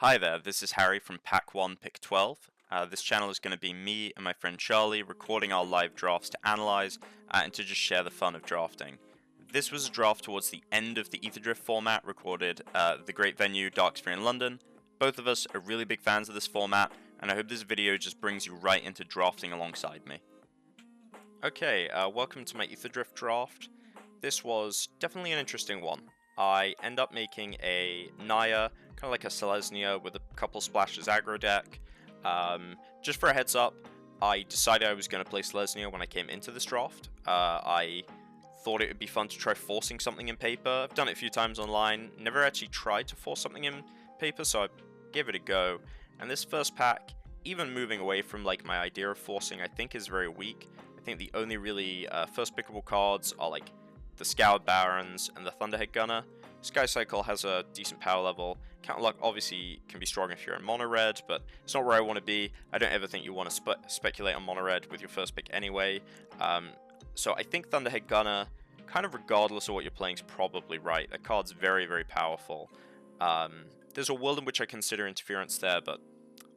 Hi there, this is Harry from Pack 1, Pick 12. This channel is going to be me and my friend Charlie recording our live drafts to analyze and to just share the fun of drafting. This was a draft towards the end of the Aetherdrift format recorded at the great venue Dark Sphere in London. Both of us are really big fans of this format, and I hope this video just brings you right into drafting alongside me. Okay, welcome to my Aetherdrift draft. This was definitely an interesting one. I end up making a Naya, kind of like a Selesnya with a couple splashes aggro deck. Just for a heads up, I decided I was going to play Selesnya when I came into this draft. I thought it would be fun to try forcing something in paper. I've done it a few times online, never actually tried to force something in paper, so I gave it a go. And this first pack, even moving away from like my idea of forcing, I think is very weak. I think the only really first pickable cards are like the Scoured Barons and the Thunderhead Gunner. Sky Cycle has a decent power level. Counterluck obviously can be strong if you're in mono red, but it's not where I want to be. I don't ever think you want to speculate on mono red with your first pick anyway. So I think Thunderhead Gunner, kind of regardless of what you're playing, is probably right. That card's very, very powerful. There's a world in which I consider Interference there, but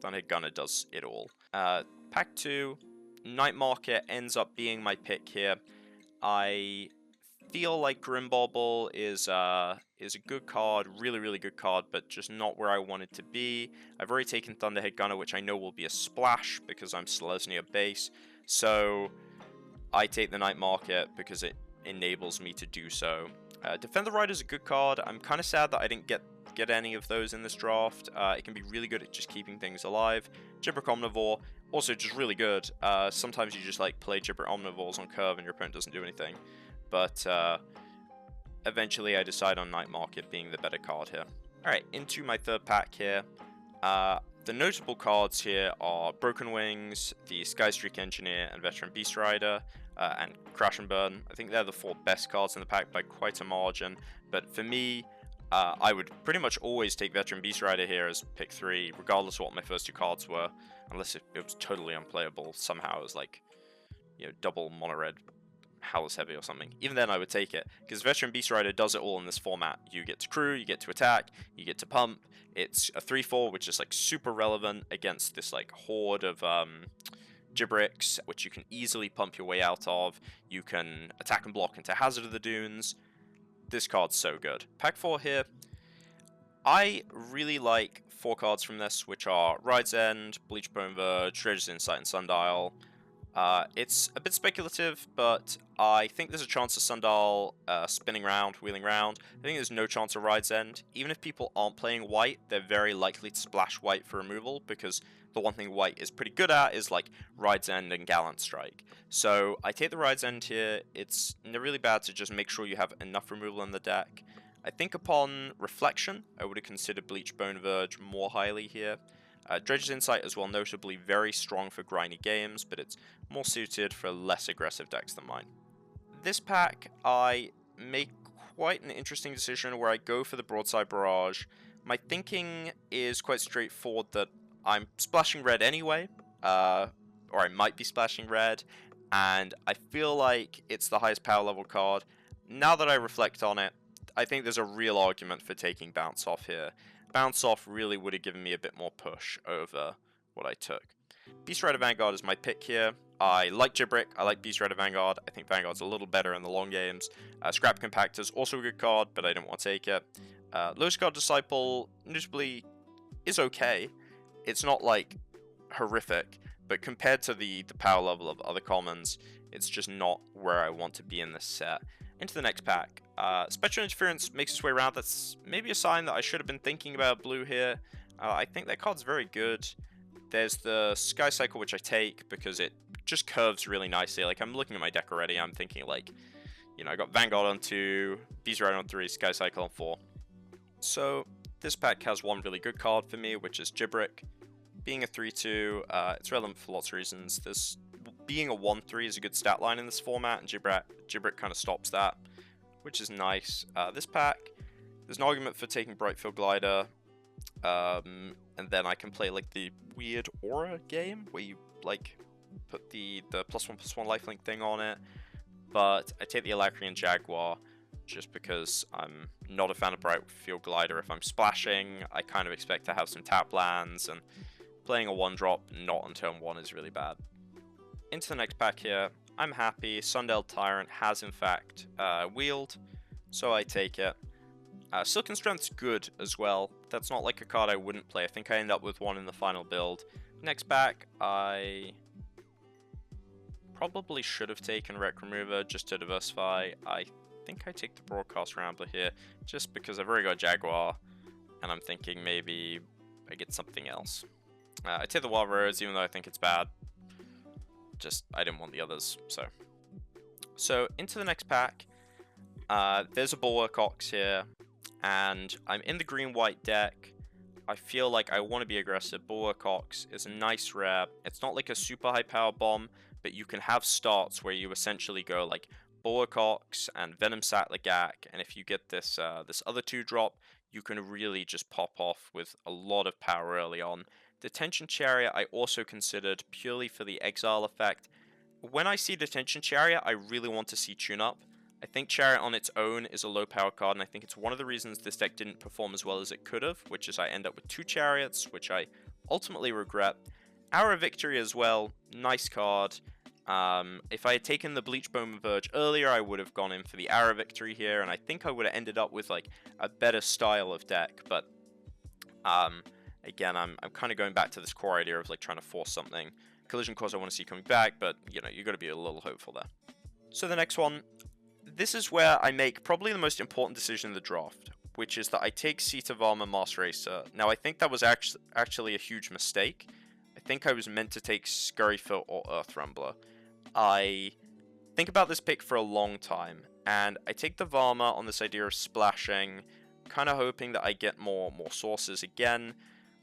Thunderhead Gunner does it all. Pack 2, Night Market ends up being my pick here. I feel like Grimbauble is a good card, really good card, but just not where I want it to be. I've already taken Thunderhead Gunner, which I know will be a splash because I'm Selesnya base, so I take the Night Market because it enables me to do so. Defend the Rider is a good card. I'm kind of sad that I didn't get any of those in this draft. It can be really good at just keeping things alive. Gibberick Omnivore, also just really good. Sometimes you just like play Gibberick Omnivores on curve and your opponent doesn't do anything. But eventually I decide on Night Market being the better card here. Alright, into my third pack here. The notable cards here are Broken Wings, the Skystreak Engineer, and Veteran Beast Rider, and Crash and Burn. I think they're the four best cards in the pack by quite a margin. But for me, I would pretty much always take Veteran Beast Rider here as pick 3, regardless of what my first two cards were, unless it was totally unplayable. Somehow it was like, you know, double mono red Howler's Heavy or something. Even then I would take it, because Veteran Beast Rider does it all in this format. You get to crew, you get to attack, you get to pump. It's a 3/4, which is like super relevant against this like horde of Gibbericks, which you can easily pump your way out of. You can attack and block into Hazard of the Dunes. This card's so good. Pack 4 here. I really like 4 cards from this, which are Ride's End, Bleachbone Verge, Dredge's Insight, and Sundial. It's a bit speculative, but I think there's a chance of Sundial spinning round, wheeling round. I think there's no chance of Ride's End. Even if people aren't playing white, they're very likely to splash white for removal, because the one thing white is pretty good at is like Ride's End and Gallant Strike. So I take the Ride's End here. It's really bad to just make sure you have enough removal in the deck. I think upon reflection, I would have considered Bleachbone Verge more highly here. Dredge's Insight is well notably very strong for grindy games, but it's more suited for less aggressive decks than mine. This pack, I make quite an interesting decision where I go for the Broadside Barrage. My thinking is quite straightforward that I'm splashing red anyway, or I might be splashing red, and I feel like it's the highest power level card. Now that I reflect on it, I think there's a real argument for taking Bounce Off here. Bounce Off really would have given me a bit more push over what I took. Beast Rider Vanguard is my pick here. I like Gibberick, I like Beast Rider Vanguard. I think Vanguard's a little better in the long games. Scrap Compactor's also a good card, but I didn't want to take it. Lotus Card Disciple, notably, is okay. It's not like horrific, but compared to the power level of other commons, it's just not where I want to be in this set. Into the next pack. Spectral Interference makes its way around. That's maybe a sign that I should have been thinking about blue here. I think that card's very good. There's the Sky Cycle, which I take because it just curves really nicely. Like, I'm looking at my deck already. I'm thinking, like, you know, I got Vanguard on 2, Beast Rider on 3, Sky Cycle on 4. So, this pack has one really good card for me, which is Gibberick. Being a 3/2, it's relevant for lots of reasons. Being a 1/3 is a good stat line in this format, and Gibberick kind of stops that, which is nice. This pack, there's an argument for taking Brightfield Glider, and then I can play like the weird Aura game, where you like put the +1/+1 lifelink thing on it, but I take the Alacrian Jaguar. just because I'm not a fan of Brightfield Glider. If I'm splashing, I kind of expect to have some tap lands, and playing a 1-drop not on turn 1 is really bad. Into the next pack here, I'm happy. Sundale Tyrant has in fact wheeled, so I take it. Silken Strength's good as well. That's not like a card I wouldn't play. I think I end up with one in the final build. Next pack, I probably should have taken Wreck Remover just to diversify. I think I take the Broadcast Rambler here, just because I've already got Jaguar, and I'm thinking maybe I get something else. I take the Wild Rose, even though I think it's bad. Just, I didn't want the others, so. So, into the next pack, there's a Bulwark Ox here, and I'm in the green-white deck. I feel like I want to be aggressive. Bulwark Ox is a nice rare. It's not like a super high power bomb, but you can have starts where you essentially go like Bulwark Ox and Venom Sattler Gak, and if you get this this other 2-drop, you can really just pop off with a lot of power early on. Detention Chariot I also considered purely for the exile effect. When I see Detention Chariot, I really want to see tune-up. I think Chariot on its own is a low power card, and I think it's one of the reasons this deck didn't perform as well as it could have, which is I end up with 2 Chariots, which I ultimately regret. Hour of Victory as well, nice card. If I had taken the Bleachbone Verge earlier, I would have gone in for the Hour of Victory here, and I think I would have ended up with like a better style of deck, but again, I'm kind of going back to this core idea of like trying to force something. Collision Course I want to see coming back, but you know, you got to be a little hopeful there. So the next one, this is where I make probably the most important decision in the draft, which is that I take Seat of Armor Master Racer. Now, I think that was actually a huge mistake. I think I was meant to take Scurryfoot or Earth Rumbler. I think about this pick for a long time, and I take the Varma on this idea of splashing, kind of hoping that I get more sources again.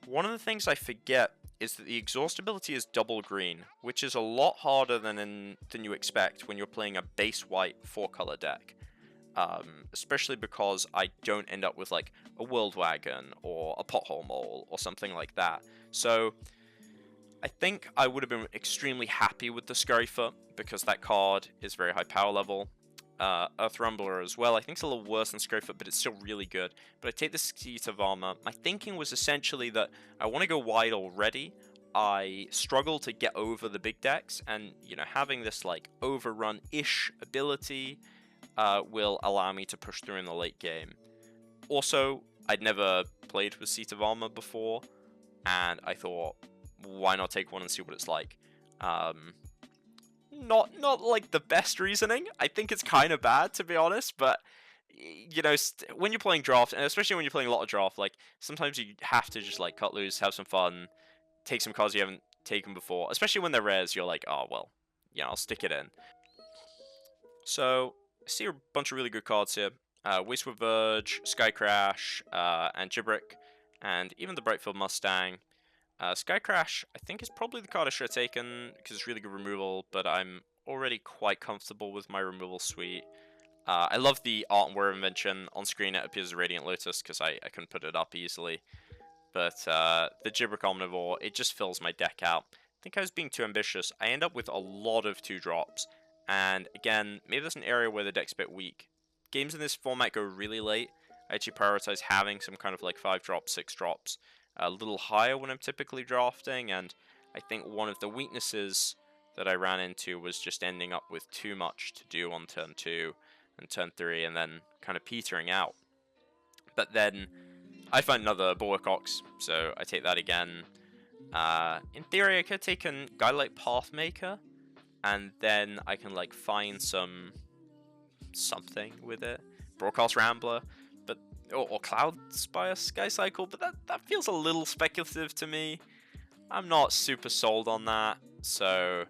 One of the things I forget is that the exhaust ability is double green, which is a lot harder than you expect when you're playing a base white 4-color deck. Especially because I don't end up with like a World Wagon or a Pothole Mole or something like that. So I think I would have been extremely happy with the Scurryfoot because that card is very high power level. Earth Rumbler as well. I think it's a little worse than Scurryfoot, but it's still really good. But I take the Seat of Armor. My thinking was essentially that I want to go wide already. I struggle to get over the big decks, and you know, having this like overrun-ish ability will allow me to push through in the late game. Also, I'd never played with Seat of Armor before, and I thought, why not take one and see what it's like? Not like the best reasoning. I think it's kind of bad, to be honest, but you know, when you're playing draft, and especially when you're playing a lot of draft, like sometimes you have to just like cut loose, have some fun, take some cards you haven't taken before, especially when they're rares. You're like, oh well, yeah, I'll stick it in. So I see a bunch of really good cards here. Wasteward Verge, Sky Crash, and Gibrick, and even the Brightfield Mustang. Sky Crash, I think, is probably the card I should have taken because it's really good removal, but I'm already quite comfortable with my removal suite. I love the Art and Wear Invention. On screen it appears as a Radiant Lotus because I couldn't put it up easily. But the Gibrick Omnivore, it just fills my deck out. I think I was being too ambitious. I end up with a lot of 2-drops. And again, maybe there's an area where the deck's a bit weak. Games in this format go really late. I actually prioritize having some kind of like 5-drops, 6-drops. A little higher when I'm typically drafting, and I think one of the weaknesses that I ran into was just ending up with too much to do on turn 2 and turn 3, and then kind of petering out. But then I find another Bulwark Ox, so I take that again. In theory, I could have taken a guy like Pathmaker, and then I can like find something with it. Broadcast Rambler. Or Cloud Spire Sky Cycle, but that feels a little speculative to me. I'm not super sold on that, so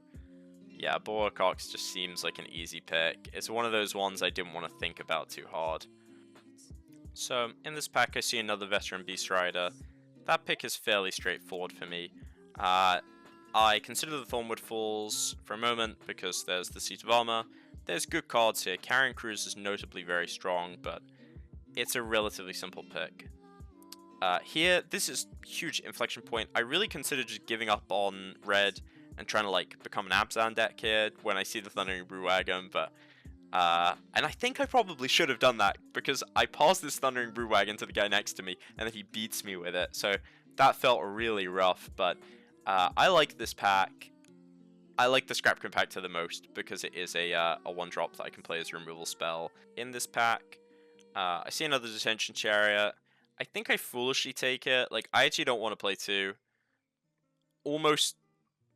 yeah, Bulwark Ox just seems like an easy pick. It's one of those ones I didn't want to think about too hard. So in this pack I see another Veteran Beast Rider. That pick is fairly straightforward for me. I consider the Thornwood Falls for a moment because there's the Seat of Armor. There's good cards here. Carrion Cruise is notably very strong, but it's a relatively simple pick. Here, this is a huge inflection point. I really considered just giving up on red and trying to like become an Abzan deck here when I see the Thundering Brew Wagon, but And I think I probably should have done that, because I passed this Thundering Brewwagon to the guy next to me, and then he beats me with it. So that felt really rough, but I like this pack. I like the Scrap Compactor the most, because it is a 1-drop that I can play as a removal spell. In this pack, I see another Detention Chariot. I think I foolishly take it. Like, I actually don't want to play 2. Almost,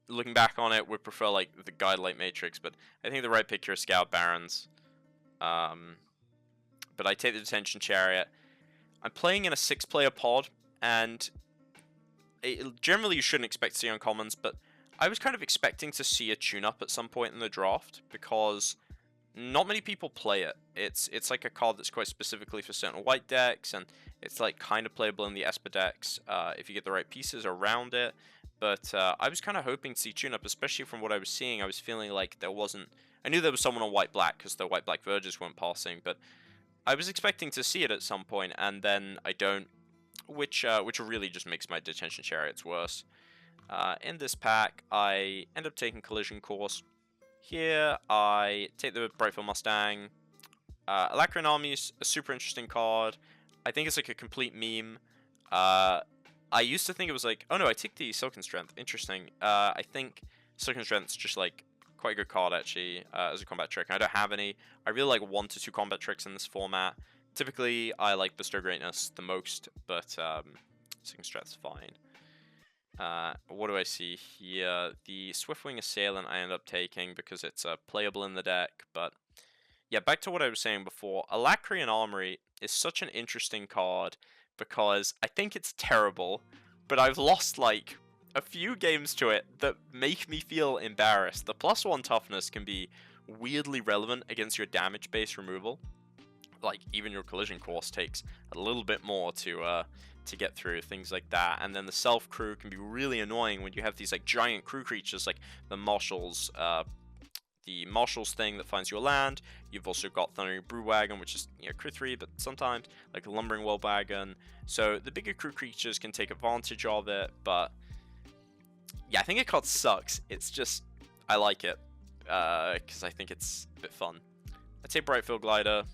looking back on it, would prefer, like, the Guidelight Matrix, but I think the right pick here is Scout Barons. But I take the Detention Chariot. I'm playing in a 6-player pod, and generally you shouldn't expect to see uncommons, but I was kind of expecting to see a tune-up at some point in the draft, because not many people play it. It's like a card that's quite specifically for certain white decks, and it's like kind of playable in the Esper decks if you get the right pieces around it. But I was kind of hoping to see tune-up, especially from what I was seeing. I was feeling like there wasn't... I knew there was someone on white-black, because the white-black Verges weren't passing, but I was expecting to see it at some point, and then I don't, which really just makes my Detention Chariots worse. In this pack, I end up taking Collision Course. Here, I take the Brightfield Mustang. Alacrian Army's a super interesting card. I think it's like a complete meme. I used to think it was like, oh no, I take the Silken Strength. Interesting. I think Silken Strength's just like quite a good card actually as a combat trick. I don't have any. I really like 1 to 2 combat tricks in this format. Typically, I like Bestow Greatness the most, but Silken Strength's fine. What do I see here? The Swiftwing Assailant I end up taking because it's playable in the deck, but yeah, back to what I was saying before. Alacrian Armory is such an interesting card because I think it's terrible, but I've lost like a few games to it that make me feel embarrassed. The +1 toughness can be weirdly relevant against your damage-based removal. Like, even your Collision Course takes a little bit more to get through, things like that. And then the Self Crew can be really annoying when you have these like giant crew creatures like the Marshals thing that finds your land. You've also got Thundering Brewwagon, which is, you know, crew 3, but sometimes like a Lumbering Wellwagon. So the bigger crew creatures can take advantage of it, but yeah, I think it card sucks. It's just, I like it because I think it's a bit fun. I take Brightfield Glider,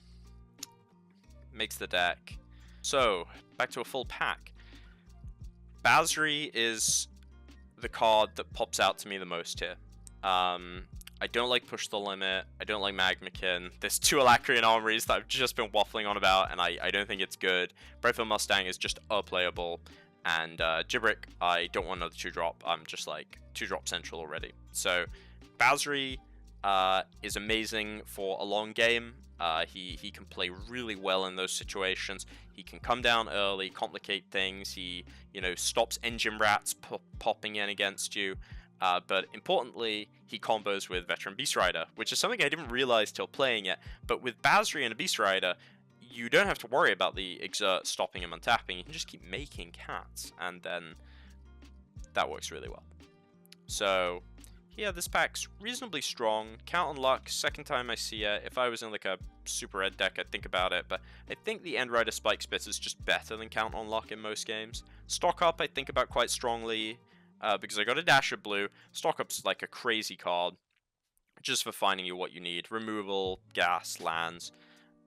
makes the deck. So back to a full pack. Basri is the card that pops out to me the most here. I don't like Push the Limit. I don't like Magmakin. There's 2 Alacrian Armories that I've just been waffling on about, and I don't think it's good. Brightfield Mustang is just unplayable. And Gibrick, I don't want another 2-drop. I'm just like 2-drop central already. So Basri is amazing for a long game. He can play really well in those situations. He can come down early, complicate things. He, you know, stops engine rats popping in against you. But importantly, he combos with Veteran Beast Rider, which is something I didn't realize till playing it. But with Basri and a Beast Rider, you don't have to worry about the Exert stopping him untapping. You can just keep making cats, and then that works really well. So yeah, this pack's reasonably strong. Count on Luck, second time I see it. If I was in like a Super Red deck, I'd think about it, but I think the End Rider Spike Spit is just better than Count on Luck in most games. Stock Up I think about quite strongly, because I got a dash of blue. Stock Up's like a crazy card, just for finding you what you need. Removal, gas, lands.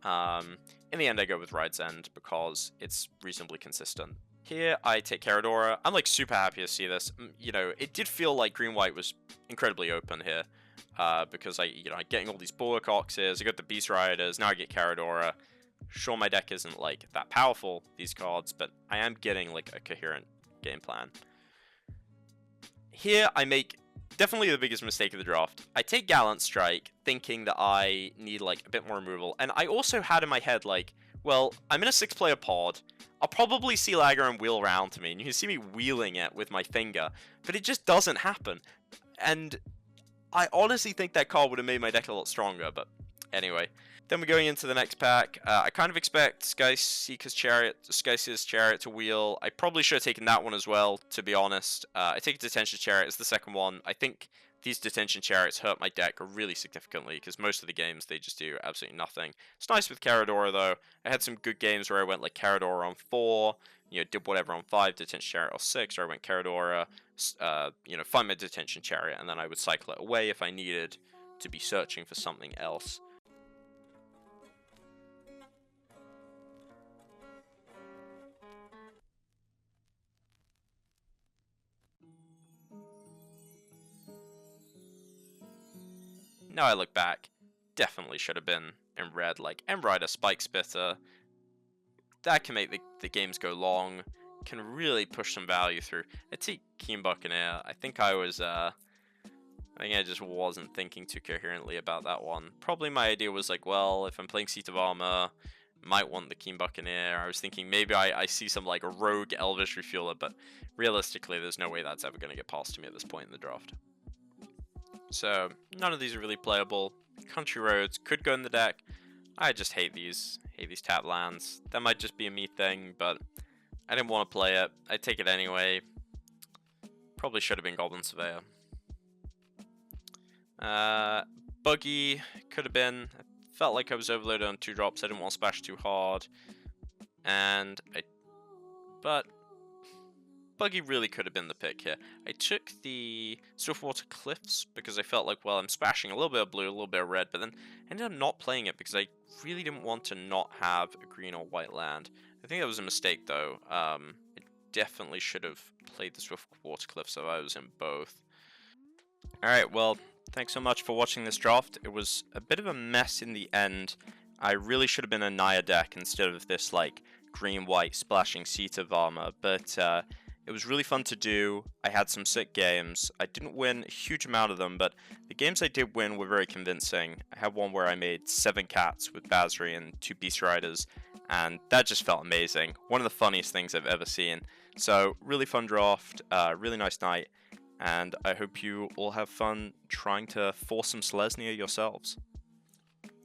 In the end, I go with Ride's End because it's reasonably consistent. Here, I take Caradora. I'm like super happy to see this. You know, it did feel like Green-White was incredibly open here, because I'm getting all these Bulwark Oxes, I got the Beast Riders, now I get Caradora. Sure, my deck isn't like that powerful, these cards, but I am getting like a coherent game plan. Here, I make definitely the biggest mistake of the draft. I take Gallant Strike, thinking that I need like a bit more removal, and I also had in my head like, well, I'm in a 6-player pod. I'll probably see Lagran wheel around to me, and you can see me wheeling it with my finger, but it just doesn't happen. And I honestly think that card would have made my deck a lot stronger, but anyway. Then we're going into the next pack. I kind of expect Skyseeker's Chariot to wheel. I probably should have taken that one as well, to be honest. I take Detention Chariot as the second one. I think these Detention Chariots hurt my deck really significantly, because most of the games, they just do absolutely nothing. It's nice with Caradora, though. I had some good games where I went like Caradora on 4, did whatever on 5, Detention Chariot on 6, or I went Caradora, find my Detention Chariot, and then I would cycle it away if I needed to be searching for something else. now I look back, definitely should have been in red. Like, Embrider, Spike Spitter, that can make the games go long, can really push some value through. I take Keen Buccaneer. I think I just wasn't thinking too coherently about that one. Probably my idea was like, well, if I'm playing Seat of Armor, might want the Keen Buccaneer. I was thinking maybe I see some like a rogue Elvish Refueler, but realistically, there's no way that's ever going to get past me at this point in the draft. So none of these are really playable. Country Roads could go in the deck. I just hate these tap lands. That might just be a me thing, but I didn't want to play it. I take it anyway. Probably should have been Goblin Surveyor. Buggy could have been. I felt like I was overloaded on 2 drops. I didn't want to splash too hard, but Buggy really could have been the pick here. I took the Swiftwater Cliffs because I felt like, well, I'm splashing a little bit of blue, a little bit of red, but then I ended up not playing it because I really didn't want to not have a green or white land. I think that was a mistake, though. I definitely should have played the Swiftwater Cliffs so I was in both. Alright, well, thanks so much for watching this draft. It was a bit of a mess in the end. I really should have been a Naya deck instead of this, like, green-white splashing Seat of Armor, but it was really fun to do. I had some sick games. I didn't win a huge amount of them, but the games I did win were very convincing. I had one where I made 7 cats with Basri and 2 Beast Riders, and that just felt amazing. One of the funniest things I've ever seen. So, really fun draft, really nice night, and I hope you all have fun trying to force some Selesnya yourselves.